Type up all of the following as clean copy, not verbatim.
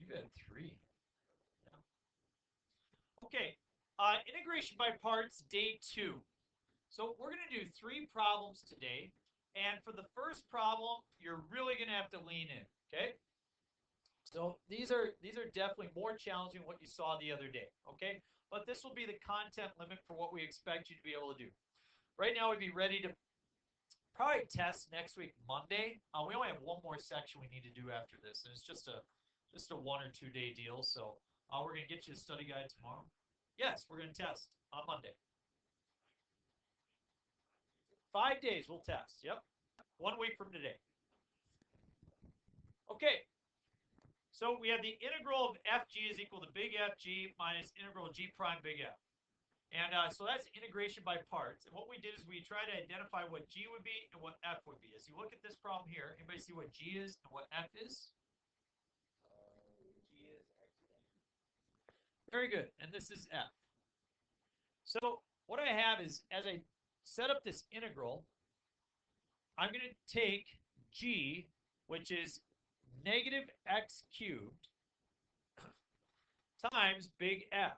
You had three. Yeah. Okay. Integration by parts, day 2. So we're going to do 3 problems today. And for the first problem, you're really going to have to lean in. Okay. So these are definitely more challenging than what you saw the other day. Okay. But this will be the content limit for what we expect you to be able to do. Right now, we'd be ready to probably test next week, Monday. We only have one more section we need to do after this, and it's just a 1 or 2 day deal. So we're gonna get you a study guide tomorrow. Yes, we're gonna test on Monday. 5 days we'll test. Yep, 1 week from today. Okay. So we have the integral of FG is equal to big FG minus integral of G prime big F. And so that's integration by parts. And what we did is we tried to identify what G would be and what F would be. As you look at this problem here, anybody see what G is and what F is? G is X. Very good. And this is F. So what I have is, as I set up this integral, I'm going to take G, which is negative X cubed, times big F.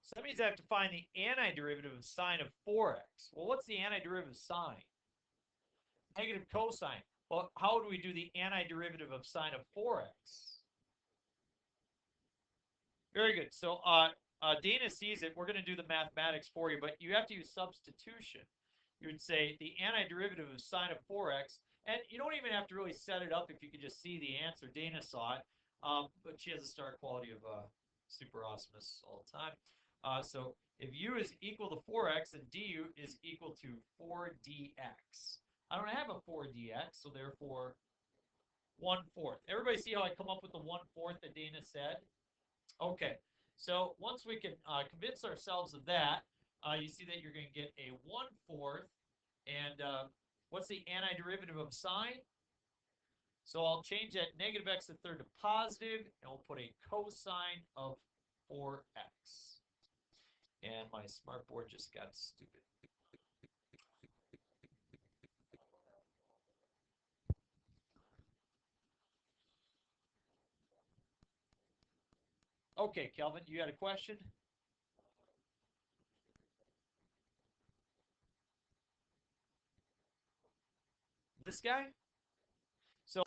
So that means I have to find the antiderivative of sine of 4x. Well, what's the antiderivative of sine? Negative cosine. Well, how do we do the antiderivative of sine of 4x? Very good. So Dana sees it. We're going to do the mathematics for you, but you have to use substitution. You would say the antiderivative of sine of 4x, and you don't even have to really set it up if you could just see the answer. Dana saw it, but she has a star quality of super awesomeness all the time. So if u is equal to 4x, then du is equal to 4dx. I don't have a 4dx, so therefore 1/4. Everybody see how I come up with the 1/4 that Dana said? Okay, so once we can convince ourselves of that, you see that you're going to get a 1/4. And what's the antiderivative of sine? So I'll change that negative x to the third to positive, and we'll put a cosine of 4x. And my smart board just got stupid. Okay, Kelvin, you had a question? This guy? So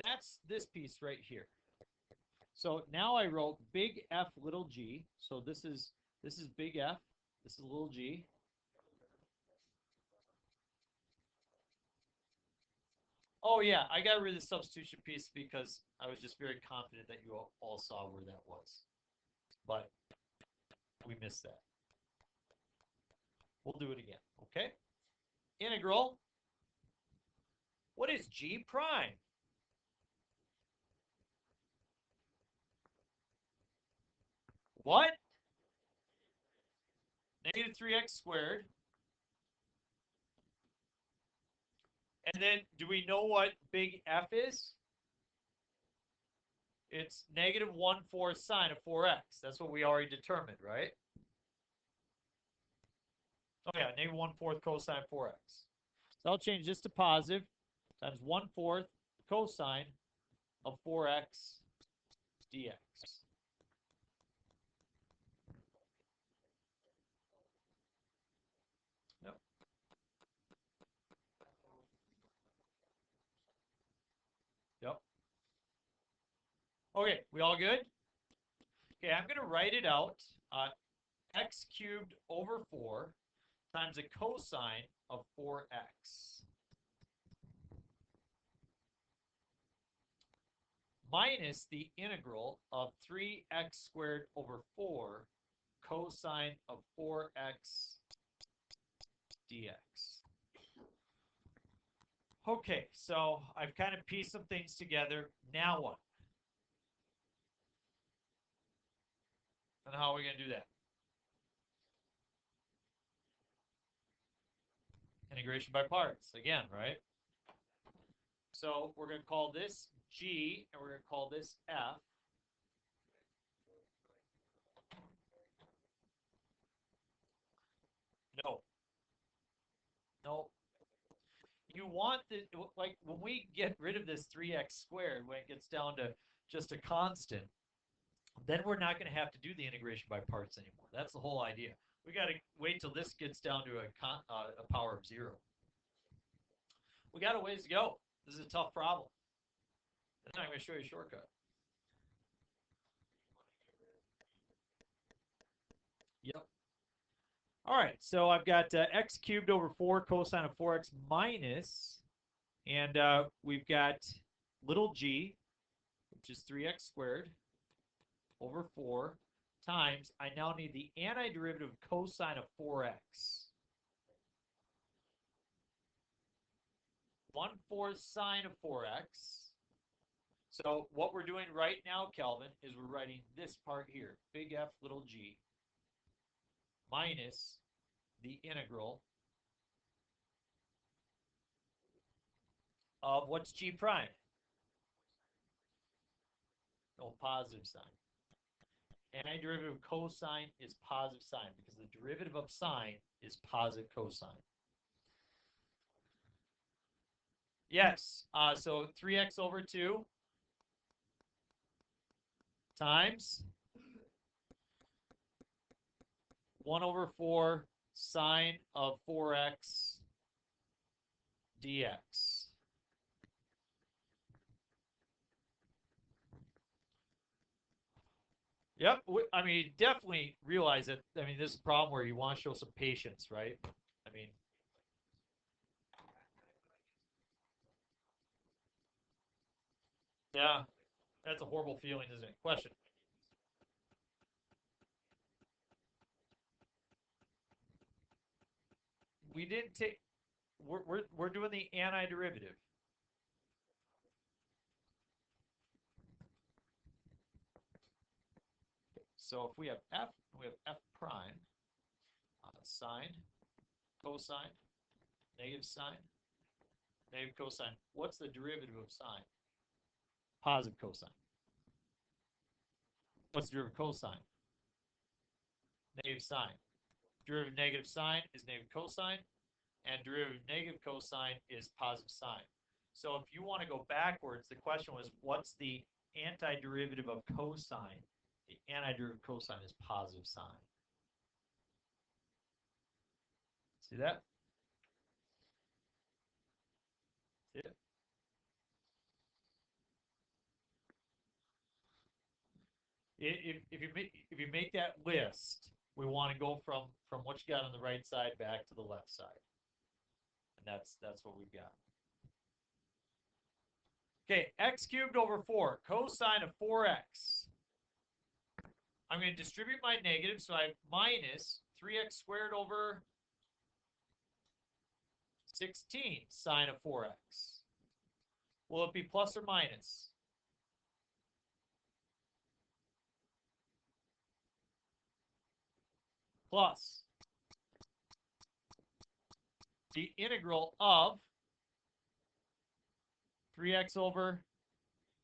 that's this piece right here. So now I wrote big F little g. So this is big F. This is little g. Oh yeah, I got rid of the substitution piece because I was just very confident that you all saw where that was. But we missed that. We'll do it again, okay? Integral. What is G prime? What? Negative 3x squared. And then do we know what big F is? It's negative 1/4 sine of 4x. That's what we already determined, right? Oh yeah, negative 1/4 cosine of 4x. So I'll change this to positive times 1/4 cosine of 4x dx. Yep. Yep. Okay, we all good? Okay, I'm going to write it out. X cubed over 4 times a cosine of 4x minus the integral of 3x squared over 4 cosine of 4x dx. Okay, so I've kind of pieced some things together. Now what? And how are we going to do that? Integration by parts, again, right? So we're going to call this G, and we're going to call this F. No. No. You want the, like when we get rid of this 3x squared, when it gets down to just a constant, then we're not going to have to do the integration by parts anymore. That's the whole idea. We got to wait till this gets down to a power of 0. We got a ways to go. This is a tough problem. And then I'm going to show you a shortcut. Yep. All right, so I've got x cubed over 4 cosine of 4x minus, and we've got little g, which is 3x squared, over 4, times, I now need the antiderivative of cosine of 4x. 1/4 sine of 4x. So what we're doing right now, Kelvin, is we're writing this part here, big F, little g, minus the integral of what's g prime? No, positive sign. Antiderivative of cosine is positive sine because the derivative of sine is positive cosine. Yes, so 3x over 2 times 1/4 sine of 4x dx. Yep, I mean, definitely realize that, I mean, this is a problem where you want to show some patience, right? I mean, yeah, that's a horrible feeling, isn't it? Question. We didn't take, we're doing the antiderivative. So if we have f, we have f prime, sine, cosine, negative sine, negative cosine. What's the derivative of sine? Positive cosine. What's the derivative of cosine? Negative sine. Derivative of negative sine is negative cosine, and derivative of negative cosine is positive sine. So if you want to go backwards, the question was, what's the antiderivative of cosine? The antiderivative of cosine is positive sine. See that? See it? If you make that list, we want to go from what you got on the right side back to the left side, and that's what we've got. Okay, x cubed over 4 cosine of 4x. I'm going to distribute my negative, so I have minus 3x squared over 16 sine of 4x. Will it be plus or minus? Plus the integral of 3x over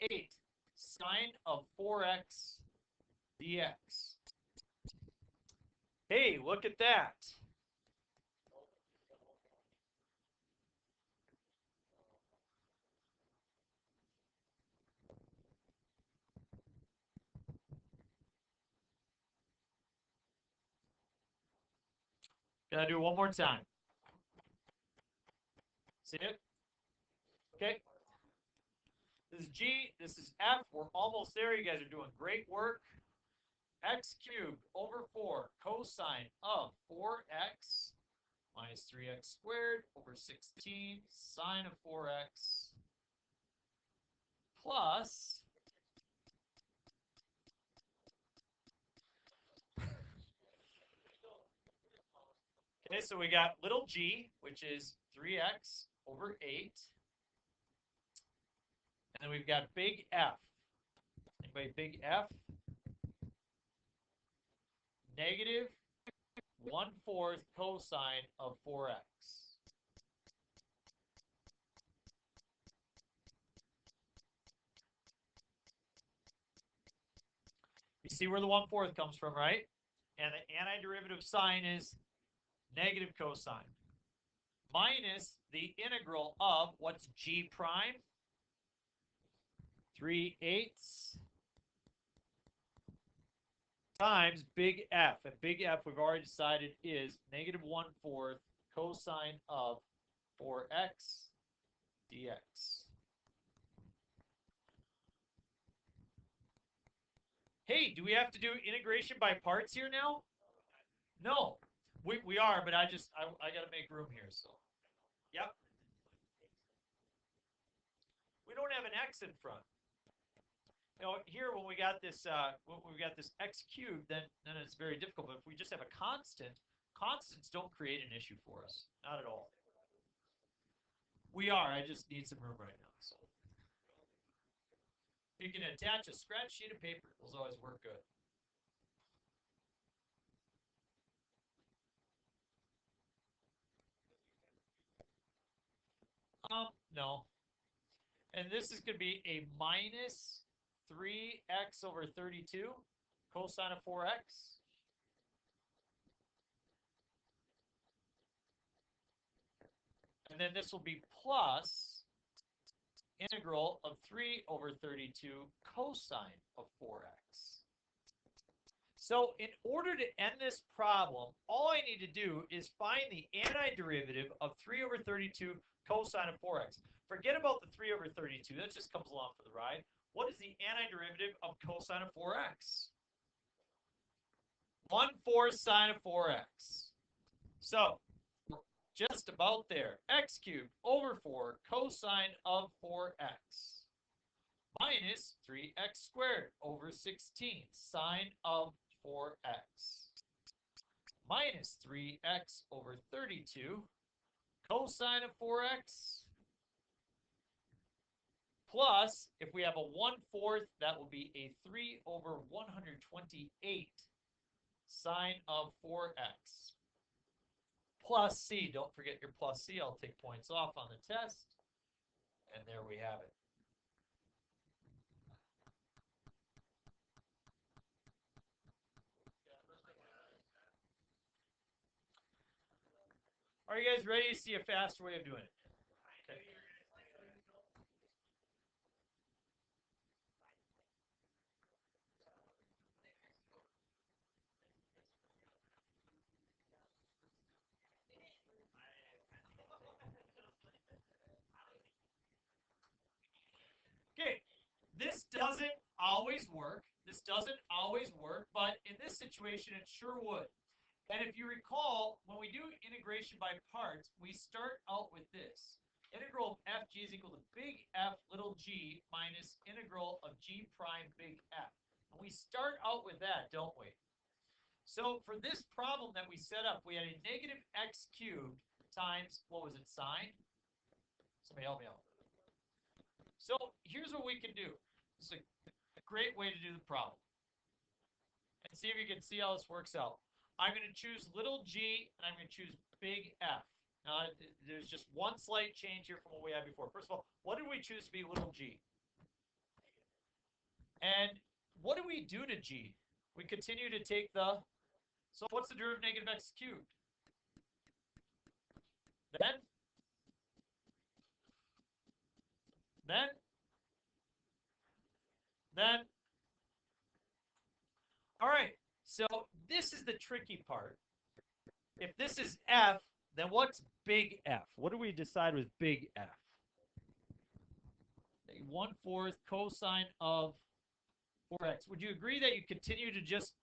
8 sine of 4x dx. Hey, look at that. Gotta do it one more time. See it? Okay. This is G, this is F. We're almost there. You guys are doing great work. X cubed over 4 cosine of 4x minus 3x squared over 16 sine of 4x plus okay, so we got little g, which is 3x over 8. And then we've got big F. Anybody big F? Negative 1/4 cosine of 4x. You see where the 1/4 comes from, right? And the antiderivative of sine is negative cosine. Minus the integral of, what's g prime? 3/8 times big F. And big F, we've already decided, is negative 1/4 cosine of 4x dx. Hey, do we have to do integration by parts here now? No, we are, but I got to make room here. So, yep. We don't have an x in front. You know, here when we got this x cubed, then it's very difficult. But if we just have a constant, constants don't create an issue for us, not at all. We are. I just need some room right now. So you can attach a scratch sheet of paper. Those always work good. No. And this is going to be a minus 3x over 32 cosine of 4x. And then this will be plus integral of 3 over 32 cosine of 4x. So in order to end this problem, all I need to do is find the antiderivative of 3 over 32 cosine of 4x. Forget about the 3 over 32. That just comes along for the ride. What is the antiderivative of cosine of 4x? 1/4 sine of 4x. So just about there. X cubed over 4 cosine of 4x minus 3x squared over 16 sine of 4x minus 3x over 32 cosine of 4x plus, if we have a 1/4, that will be a 3 over 128 sine of 4x plus c. Don't forget your plus c. I'll take points off on the test. And there we have it. Are you guys ready to see a faster way of doing it? Okay. Okay, this doesn't always work. This doesn't always work, but in this situation, it sure would. And if you recall, when we do integration by parts, we start out with this. Integral of fg is equal to big F little g minus integral of g prime big F. And we start out with that, don't we? So for this problem that we set up, we had a negative x cubed times, what was it, sine? Somebody help me out. So here's what we can do. This is a great way to do the problem. And see if you can see how this works out. I'm going to choose little g, and I'm going to choose big F. Now, there's just one slight change here from what we had before. First of all, what did we choose to be little g? And what do we do to g? We continue to take the... So what's the derivative of negative x cubed? Then, all right, so this is the tricky part. If this is F, then what's big F? What do we decide was big F? 1/4 cosine of 4x. Would you agree that you continue to just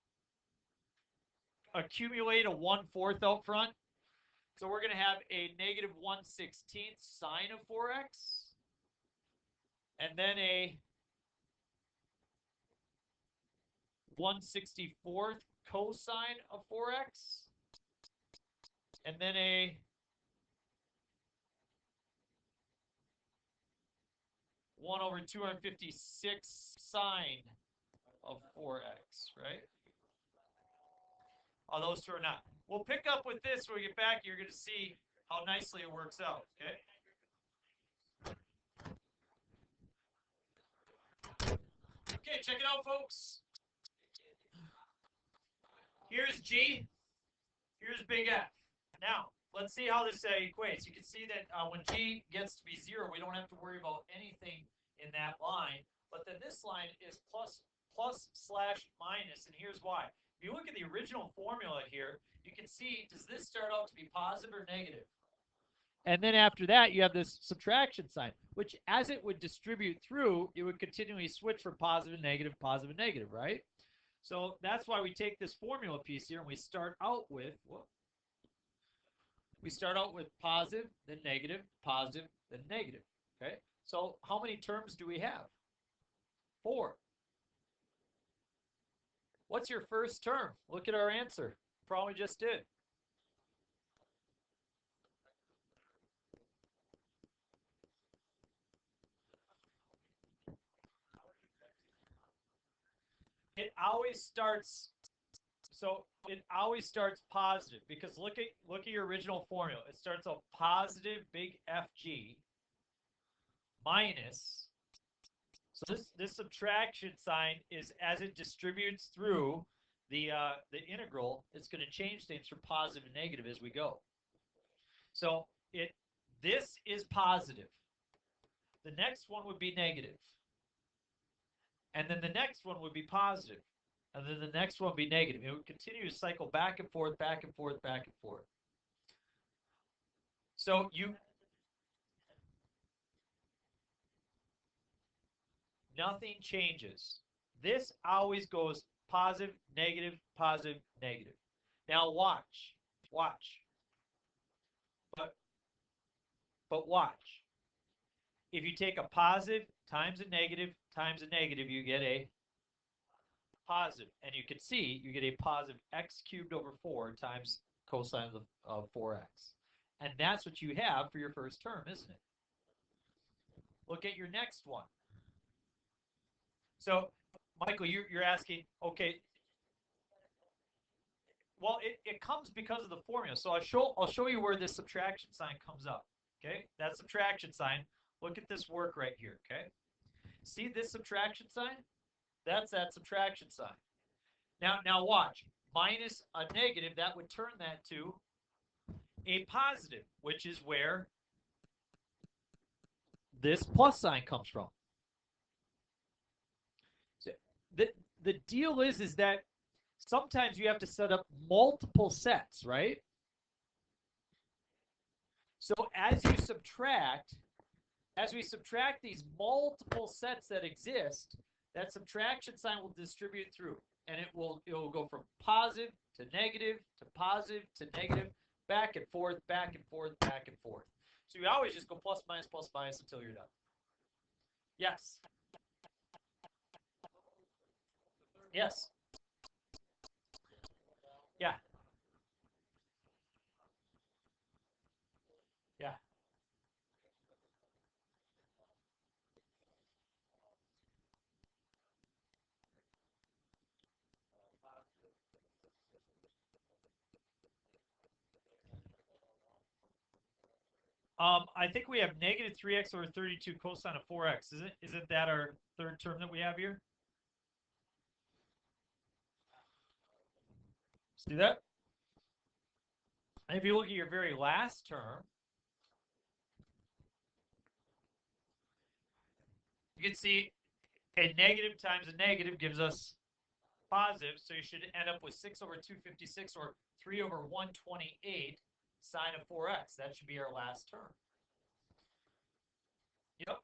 accumulate a 1/4 out front? So we're going to have a negative 1/16 sine of 4x. And then a 1/64 cosine of 4x. And then a 1/256 sine of 4x, right? Oh, those two are not. We'll pick up with this when we get back. You're going to see how nicely it works out, okay? Okay, check it out, folks. Here's G. Here's big F. Now, let's see how this equates. You can see that when G gets to be 0, we don't have to worry about anything in that line. But then this line is plus slash minus, and here's why. If you look at the original formula here, you can see, does this start out to be positive or negative? And then after that, you have this subtraction sign, which as it would distribute through, it would continually switch from positive, negative, right? So that's why we take this formula piece here and we start out with, positive, then negative, positive, then negative. Okay. So how many terms do we have? 4. What's your first term? Look at our answer. Probably just did. It always starts positive because look at your original formula. It starts out positive big FG minus. So this subtraction sign is as it distributes through the integral, it's going to change things from positive to negative as we go. So this is positive. The next one would be negative. And then the next one would be positive. And then the next one would be negative. It would continue to cycle back and forth, back and forth, back and forth. So nothing changes. This always goes positive, negative, positive, negative. Now watch. But watch. If you take a positive times a negative, you get a positive. And you can see you get a positive x cubed over 4 times cosine of 4x. And that's what you have for your first term, isn't it? Look at your next one. So, Michael, you're asking, okay, well, it comes because of the formula. So I'll show you where this subtraction sign comes up. Okay, that subtraction sign. Look at this work right here. Okay, see this subtraction sign? That's that subtraction sign. Now watch. Minus a negative, that would turn that to a positive, which is where this plus sign comes from. So the deal is that sometimes you have to set up multiple sets, right? So as we subtract these multiple sets that exist, that subtraction sign will distribute through, and it will go from positive to negative to positive to negative, back and forth, back and forth, back and forth. So you always just go plus minus until you're done. Yes. Yes. Yeah. Yeah. I think we have negative 3x over 32 cosine of 4x. Isn't that our third term that we have here? See that? And if you look at your very last term, you can see a negative times a negative gives us positive, so you should end up with 6 over 256 or 3 over 128 sine of 4x. That should be our last term. Yep.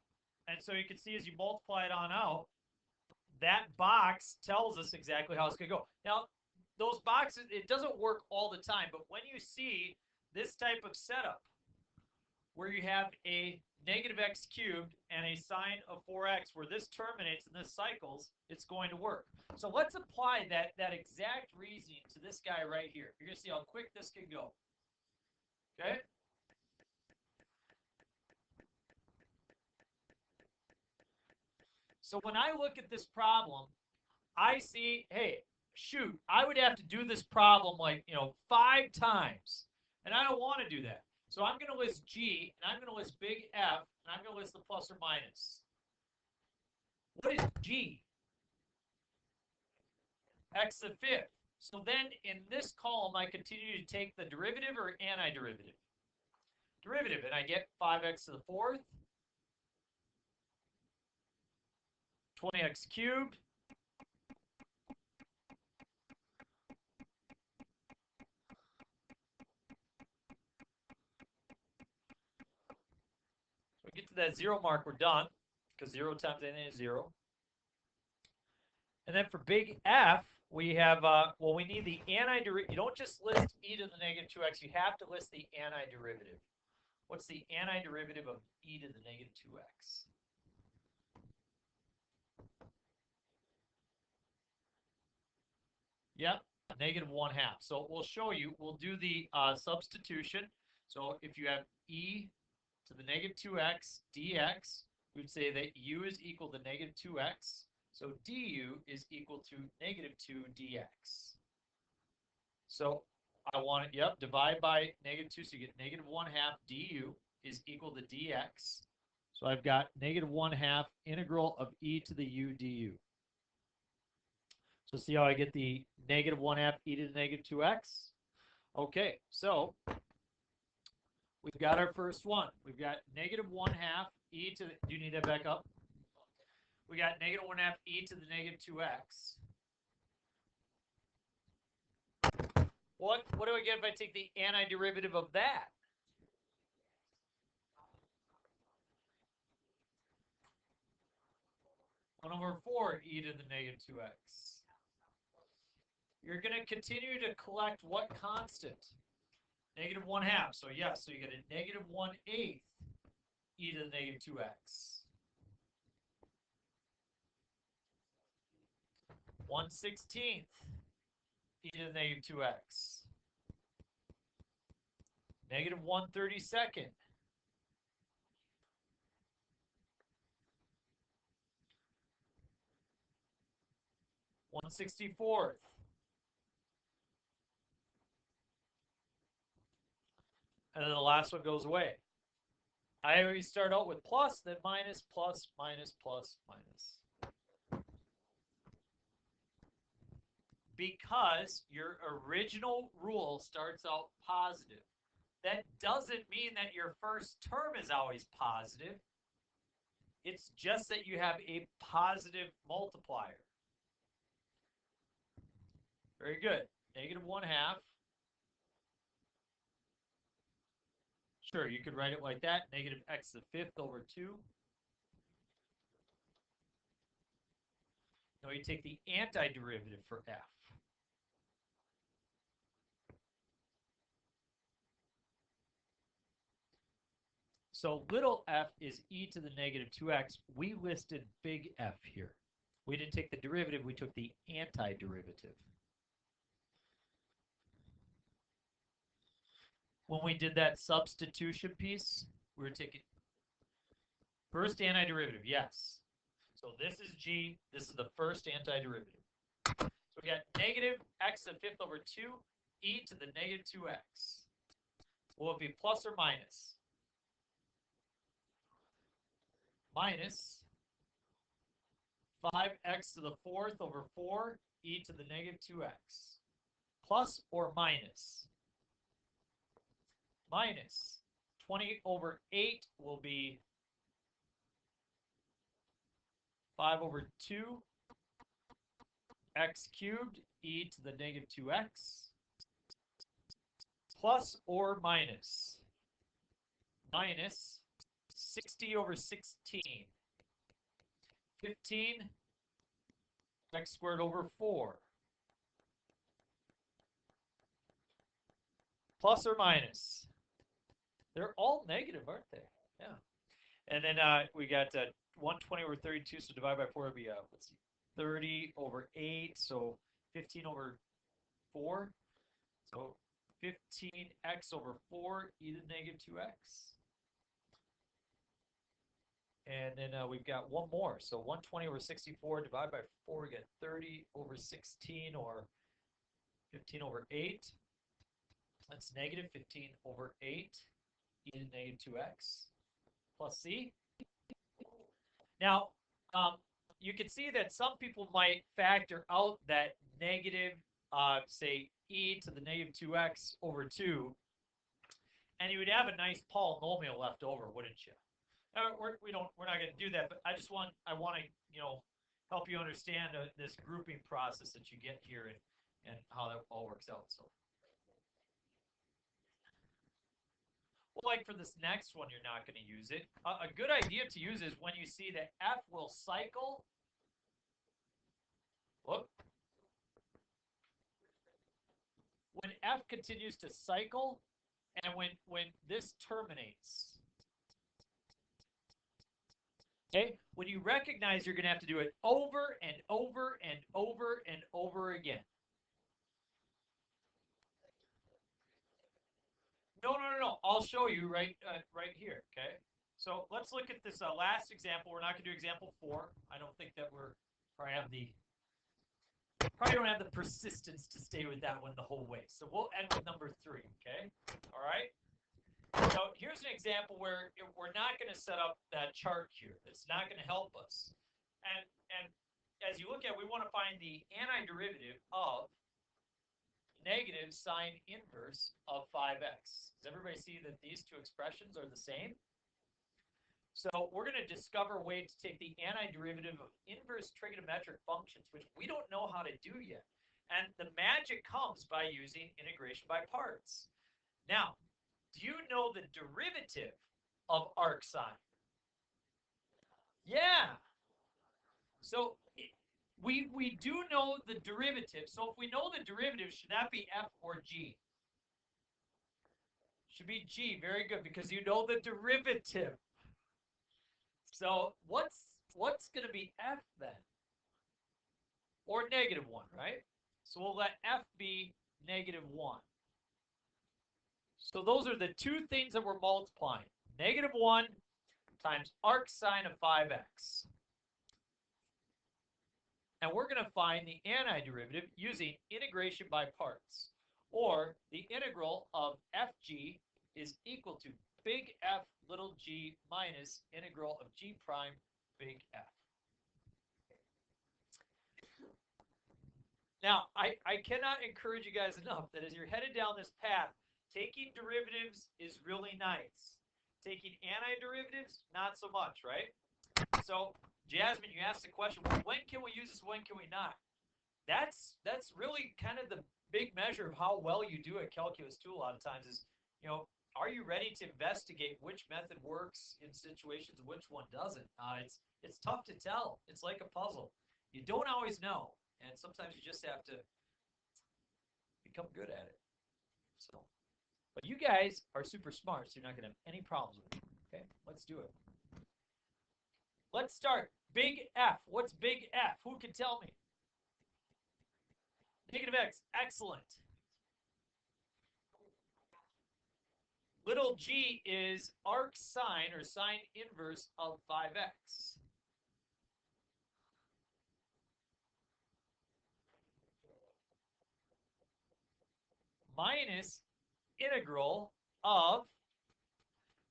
And so you can see as you multiply it on out, that box tells us exactly how it's going to go. Now, those boxes, it doesn't work all the time, but when you see this type of setup where you have a negative x cubed and a sine of 4x where this terminates and this cycles, it's going to work. So let's apply that exact reasoning to this guy right here. You're going to see how quick this can go. Okay? So when I look at this problem, I see, hey, shoot, I would have to do this problem like, 5 times. And I don't want to do that. So I'm going to list G, and I'm going to list big F, and I'm going to list the plus or minus. What is G? X to the 5th. So then in this column, I continue to take the derivative or antiderivative. Derivative, and I get 5x to the fourth, 20x cubed, so we get to that 0 mark, we're done, because 0 times anything is 0. And then for big F, we have, well, we need the antiderivative. You don't just list e to the negative 2x, you have to list the antiderivative. What's the antiderivative of e to the negative 2x? Yep, negative 1/2. So we'll show you, we'll do the substitution. So if you have e to the negative 2x dx, we would say that u is equal to negative 2x. So du is equal to negative 2 dx. So I want it, yep, divide by negative 2, so you get negative 1/2 du is equal to dx. So I've got negative 1/2 integral of e to the u du. So see how I get the negative 1/2 e to the negative 2x? Okay, so we've got our first one. We've got negative 1/2 e to the, do you need that back up? We got negative 1/2 e to the negative 2x. What do I get if I take the antiderivative of that? One over 4 e to the negative 2x. You're going to continue to collect what constant? Negative 1/2. So yes, so you get a negative 1/8 e to the negative 2x. 1/16 e to the negative 2x. Negative 1/32. 1/64. And then the last one goes away. I always start out with plus, then minus, plus, minus, plus, minus. Because your original rule starts out positive. That doesn't mean that your first term is always positive. It's just that you have a positive multiplier. Very good. Negative 1/2. Sure, you could write it like that. Negative x to the fifth over 2. Now you take the antiderivative for f. So little f is e to the negative 2x. We listed big F here. We didn't take the derivative, we took the antiderivative. When we did that substitution piece, we were taking first antiderivative, yes. So this is g, this is the first antiderivative. So we got negative x to the fifth over 2 e to the negative 2x. Will it be plus or minus? Minus 5x to the fourth over 4 e to the negative 2x. Plus or minus? Minus 20 over 8 will be 5 over 2 x cubed e to the negative 2x. Plus or minus? Minus 60 over 16. 15 x squared over 4. Plus or minus? They're all negative, aren't they? Yeah. And then we got 120 over 32, so divide by 4 would be, let's see, 30 over 8, so 15 over 4. So 15x over 4 e to the negative 2x. And then we've got one more. So 120 over 64 divided by 4, we get 30 over 16 or 15 over 8. That's negative 15 over 8 e to the negative 2x plus c. Now, you can see that some people might factor out that negative say e to the negative 2x over 2, and you would have a nice polynomial left over, wouldn't you? We're not going to do that, but I want to, help you understand this grouping process that you get here and how that all works out. So, well, like for this next one, you're not going to use it. A good idea to use is when you see that f will cycle. Whoop. When f continues to cycle, and when this terminates. Okay, when you recognize you're going to have to do it over and over and over and over again. No. I'll show you right here. Okay. So let's look at this last example. We're not going to do example 4. I don't think that probably don't have the persistence to stay with that one the whole way. So we'll end with number 3. Okay. All right. So here's an example where we're not going to set up that chart here. It's not going to help us. And as you look at it, we want to find the antiderivative of negative sine inverse of 5x. Does everybody see that these two expressions are the same? So we're going to discover a way to take the antiderivative of inverse trigonometric functions, which we don't know how to do yet. And the magic comes by using integration by parts. Now, do you know the derivative of arc sine? Yeah. So we do know the derivative. So if we know the derivative, should that be f or g? Should be g. Very good, because you know the derivative. So what's going to be f then? Or negative 1, right? So we'll let f be negative 1. So those are the two things that we're multiplying. Negative 1 times arc sine of 5x. And we're going to find the antiderivative using integration by parts. Or the integral of fg is equal to big F little g minus integral of g prime big F. Now, I cannot encourage you guys enough that as you're headed down this path, taking derivatives is really nice. Taking antiderivatives, not so much, right? So, Jasmine, you asked the question, well, when can we use this, when can we not? That's really kind of the big measure of how well you do at Calculus 2 a lot of times is, are you ready to investigate which method works in situations, which one doesn't? It's tough to tell. It's like a puzzle. You don't always know, and sometimes you just have to become good at it. So, but you guys are super smart, so you're not going to have any problems with it. Okay, let's do it. Let's start. Big F. What's big F? Who can tell me? Negative x. Excellent. Little g is arc sine or sine inverse of 5x. Minus integral of,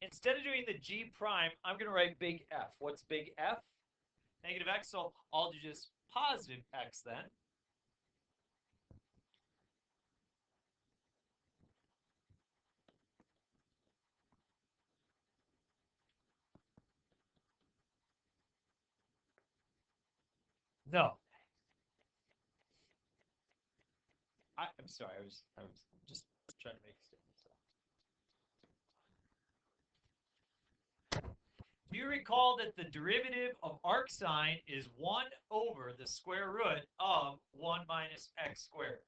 instead of doing the g prime, I'm going to write big F. What's big F? Negative x, so I'll do just positive x then. No. I'm sorry, I was just trying to make a statement. Do you recall that the derivative of arc sine is 1 over the square root of 1 minus x squared?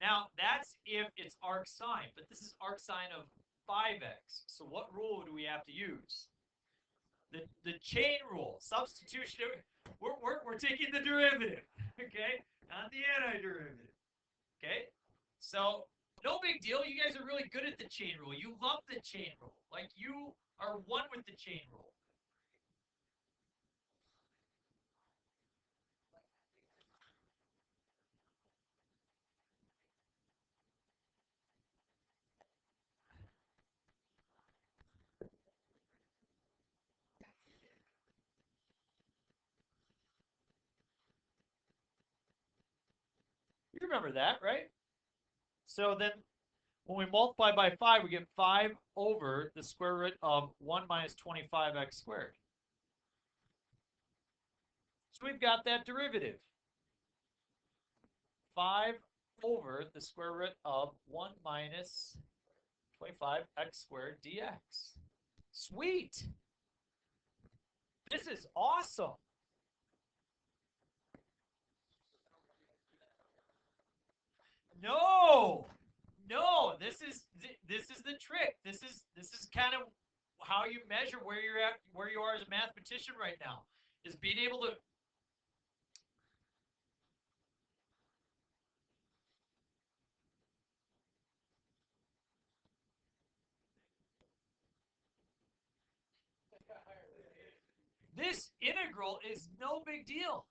Now, that's if it's arc sine, but this is arc sine of 5x. So what rule do we have to use? The chain rule, substitution. We're taking the derivative, okay? Not the antiderivative, okay? So no big deal. You guys are really good at the chain rule. You love the chain rule. Like, you are one with the chain rule. You remember that, right? So then when we multiply by 5, we get 5 over the square root of 1 minus 25x squared. So we've got that derivative. 5 over the square root of 1 minus 25x squared dx. Sweet. This is awesome. No. No, this is the trick. This is kind of how you measure where you're at, where you are as a mathematician right now, is being able to. This integral is no big deal.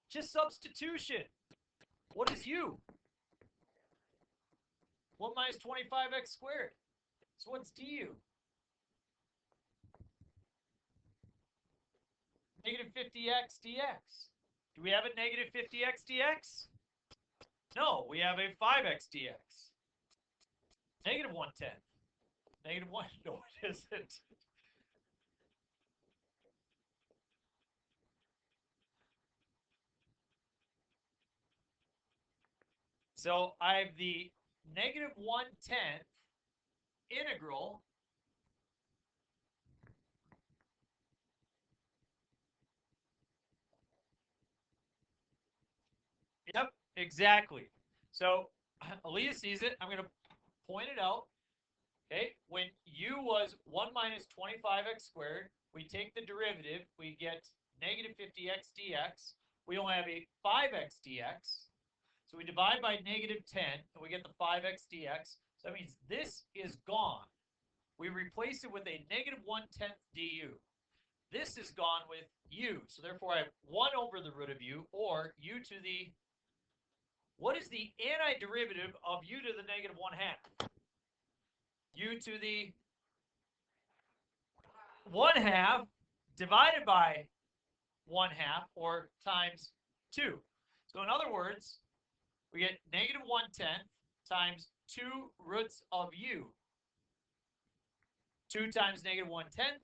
Just substitution. What is u? 1 minus 25x squared. So what's du? Negative 50x dx. Do we have a negative 50x dx? No, we have a 5x dx. Negative 1/10. Negative 1. No, it isn't. So I have the negative 1/10 integral Yep, exactly. So Aaliyah sees it. I'm going to point it out. Okay, when u was 1 minus 25x squared, we take the derivative, we get negative 50x dx. We only have a 5x dx. So we divide by negative 10, and we get the 5x dx. So that means this is gone. We replace it with a negative 1/10 du. This is gone with u. So therefore, I have 1 over the root of u, or u to the, what is the antiderivative of u to the negative 1/2? U to the 1/2 divided by 1/2, or times 2. So in other words, we get negative 1/10 times 2 roots of u. 2 times negative 1/10,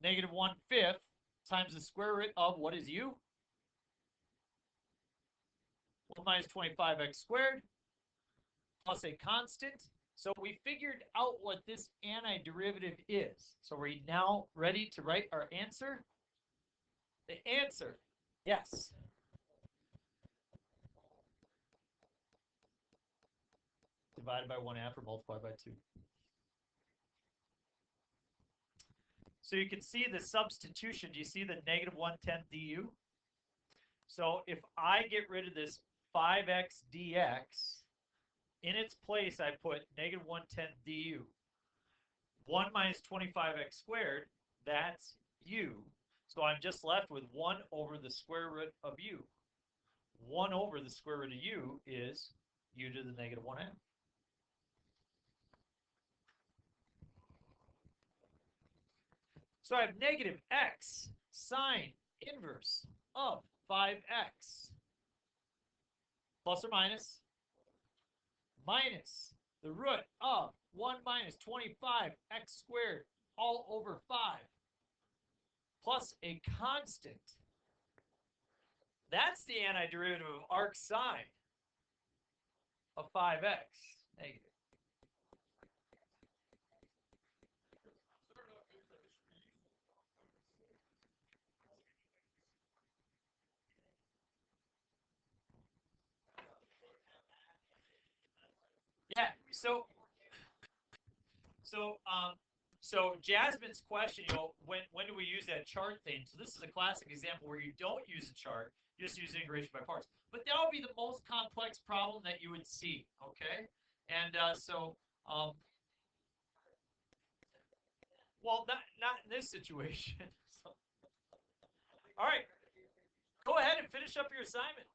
negative 1/5 times the square root of, what is u? 1 minus 25x squared plus a constant. So we figured out what this antiderivative is. So we're now ready to write our answer. The answer, yes. Divided by 1/2 or multiplied by 2. So you can see the substitution. Do you see the negative 1/10 du? So if I get rid of this 5x dx, in its place I put negative 1/10 du. 1 minus 25x squared, that's u. So I'm just left with 1 over the square root of u. 1 over the square root of u is u to the negative 1/2. So I have negative x sine inverse of 5x plus or minus the root of 1 minus 25x squared all over 5 plus a constant. That's the antiderivative of arc sine of 5x negative. Yeah, so Jasmine's question, when do we use that chart thing? So this is a classic example where you don't use a chart, you just use integration by parts. But that would be the most complex problem that you would see, okay? And well, not in this situation. So, all right, go ahead and finish up your assignment.